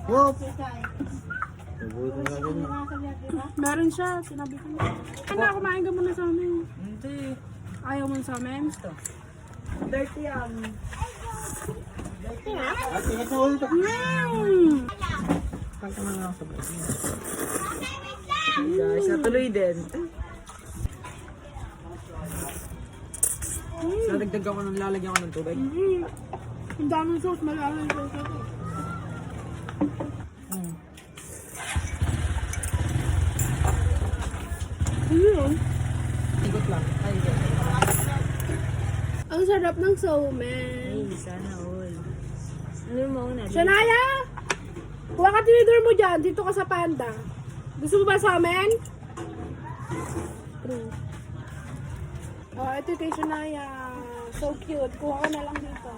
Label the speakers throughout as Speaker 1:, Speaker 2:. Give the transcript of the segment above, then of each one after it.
Speaker 1: Wop!
Speaker 2: Meron siya, sinabi ko na. Ano, kumain ka muna sa amin.
Speaker 1: Hindi.
Speaker 2: Ayaw mo sa amin?
Speaker 1: Dirty yan. Pagka nga lang sa bahay. Guys, natuloy din. Nadagdag ako ng lalagyan ko ng tubig.
Speaker 2: Ang daming sauce, malalay ko sa ito. Yun.
Speaker 1: Ikot lang. Ay, ikot.
Speaker 2: Ang sarap ng somen.
Speaker 1: Ay, sana all. Ano mo una?
Speaker 2: Shania! Kuha ka tinidor mo dyan, dito ka sa panda. Gusto mo ba sa amin? True. Oh, ito kay Shania. So cute. Kuha ka na lang dito.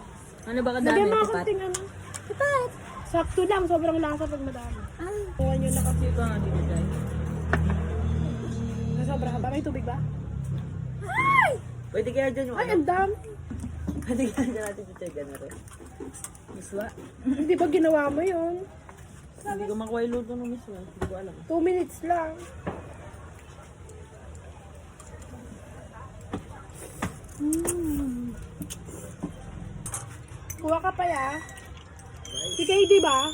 Speaker 1: Ano ba kadami?
Speaker 2: Lagyan mo
Speaker 1: Tapat?
Speaker 2: konting ano. Tapat. Sakto lang, sobrang lasa pag madami. Kuha nyo na kasi.
Speaker 1: Ito nga dito guys.
Speaker 2: Nasobra ka ba? May tubig ba? Ay!
Speaker 1: Pwede kaya dyan yung
Speaker 2: Ay, ang dami.
Speaker 1: Pwede kaya dyan natin dito yung gano'n rin. Miswa?
Speaker 2: Hindi ba ginawa mo yun?
Speaker 1: Hindi ko makuha yung luto ng miswa. Hindi ko alam.
Speaker 2: 2 minutes lang. Kuha ka pa ya. Si Katie ba?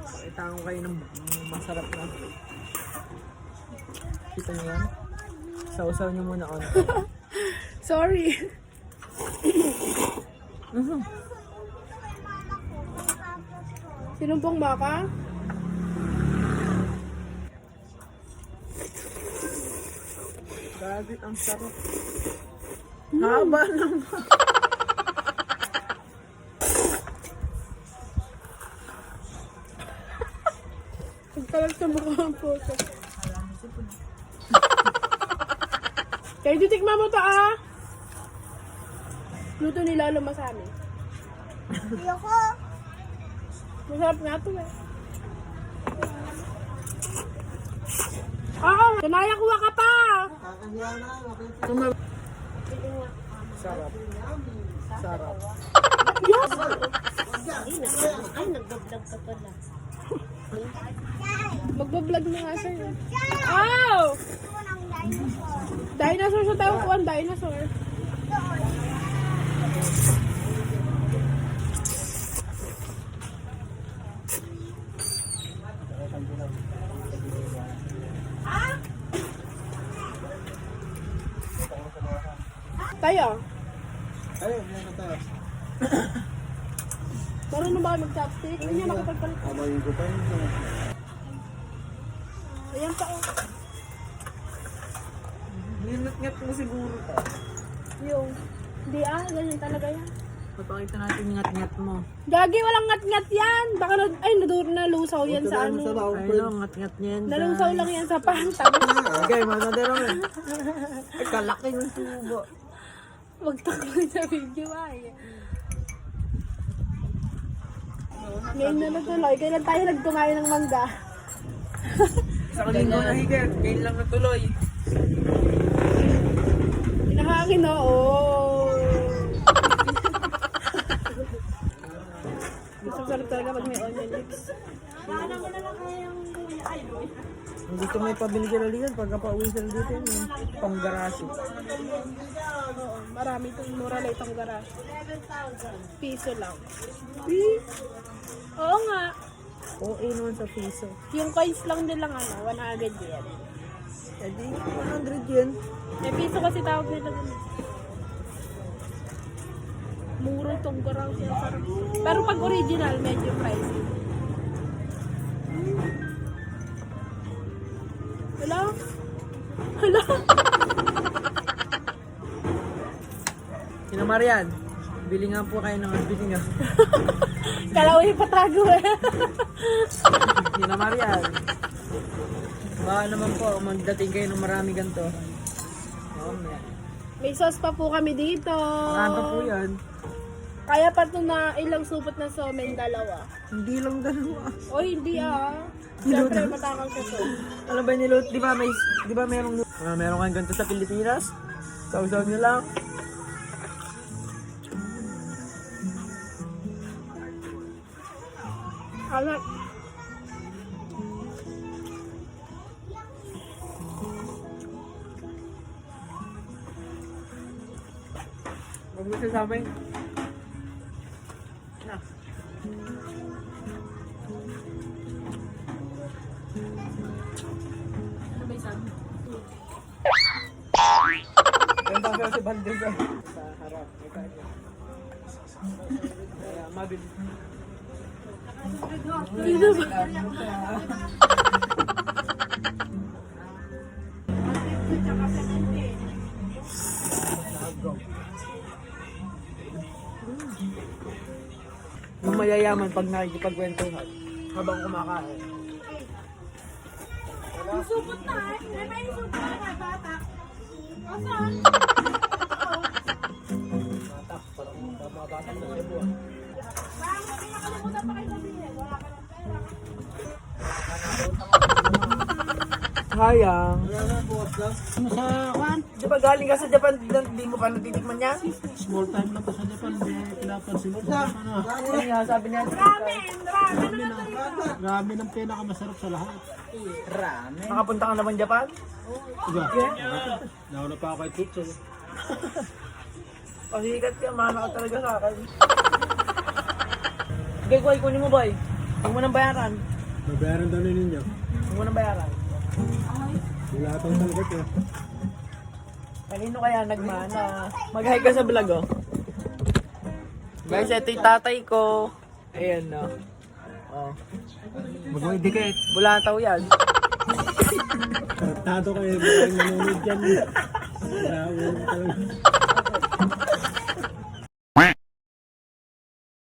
Speaker 1: Pakita ko kayo ng masarap na. Kita niyo yan? Sausaw niyo muna on.
Speaker 2: Sorry. Sinumpong ba ka?
Speaker 1: Grabe, ang sarap. Haba naman.
Speaker 2: Pagkalag sa mukha ang photo. Kaya titikman mo to ah. Luto ni Lalo Masami. Ayoko. Masarap nga to eh. Oo, Kanaya, kuha ka pa.
Speaker 1: Sarap. Sarap.
Speaker 2: Yes!
Speaker 3: Ay, nagbablog ka pala.
Speaker 2: Magbablog na nga sa'yo. Ow! Dinosaur sa tawag ko ang dinosaur. Tayo.
Speaker 1: Ayun, yan na tayo.
Speaker 2: Marunong ba kayo mag-chopstick? Hindi niya nakapagpalit.
Speaker 1: Abayin ko pa yun.
Speaker 2: Ayan pa oh.
Speaker 1: Linat-ngat mo siguro pa.
Speaker 2: Yung. Hindi ah, ganyan talaga yan.
Speaker 1: Papakita natin yung ngat-ngat mo.
Speaker 2: Gagi, walang ngat-ngat yan. Baka nalusaw yan sa ano.
Speaker 1: Ayun, ngat-ngat niya yan.
Speaker 2: Nalusaw lang yan sa panta.
Speaker 1: Okay, manadero mo. Ay, kalaki yung tubo.
Speaker 2: Magtakloy sa video ay. Ngayon na natuloy. Kailan tayo nagkumain ng mangga?
Speaker 1: Sa linggo na higit, ngayon lang natuloy.
Speaker 2: Pinahangin oo. Gusto sarap talaga pag may onion lips.
Speaker 1: Kung gusto mo ipabili ka na liyan, pagka pauwi sila dito yun, panggarasi.
Speaker 2: Oo, marami itong mura lang itong garage. 11,000 piso lang. Oo nga.
Speaker 1: Oo, naman sa piso.
Speaker 2: Yung coins lang din lang ano, 100 yen.
Speaker 1: Edi, 100 yun.
Speaker 2: Eh, piso kasi tawag nila dun. Mura itong garage. Pero pag original, medyo pricey. Hello? Hello?
Speaker 1: Sino Marian? Bili nga po kayo ng bili nga.
Speaker 2: Kala ko yung patago eh.
Speaker 1: Sino Marian? Baka naman po, magdating kayo ng marami ganito. Oo,
Speaker 2: May sauce pa po kami dito.
Speaker 1: marami po yan.
Speaker 2: Kaya pa ito na ilang supot na somen, dalawa.
Speaker 1: Hindi lang dalawa.
Speaker 2: O hindi ah. Siyempre matakal sa sauce.
Speaker 1: Ano ba nilut? Di ba merong meron kang ganito sa Pilipinas? Sausaw nyo lang.
Speaker 2: Alam.
Speaker 1: Pag gusto sa amin. Na.
Speaker 2: Ano ba isang?
Speaker 1: Ganda ko si Bandel sa harap. May kanya. Kaya mabili.
Speaker 2: Sino ba?
Speaker 1: Yung mayayaman pag nakikipagkwentuhan habang kumakain.
Speaker 2: Supot na eh. May supot na bata. Asan?
Speaker 1: Matak, parang mga bata sa libo.
Speaker 2: Bakit may nakalimutan pa kayo sabihin? Wala ka ng pera.
Speaker 1: Sayang.
Speaker 4: Sa Juan,
Speaker 1: Di ba galing ka sa Japan, hindi mo pa natitikman yan?
Speaker 4: small time lang pa sa Japan, di pinapansin ko sa ano.
Speaker 1: Ano nga sabi niya?
Speaker 4: Ramen ang pinakamasarap sa lahat.
Speaker 1: Nakapunta ka naman Japan?
Speaker 4: Diba? Nauna pa ako kay Chucho.
Speaker 1: Pasikat ka, mahana ka talaga sa akin. Okay, Kuya, kunin mo boy. Huwag mo nang bayaran.
Speaker 4: Mabayaran daw na ninyo.
Speaker 1: Huwag mo nang bayaran.
Speaker 4: Wala atang talagat eh.
Speaker 1: Kanino kaya nagmana? Mag-hi ka sa vlog oh. Guys, ito yung tatay ko. Ayan no. Oh.
Speaker 4: Mag-dikit.
Speaker 1: Bulataw yan.
Speaker 4: Tratado kayo, maraming nanonood dyan. Wala talaga.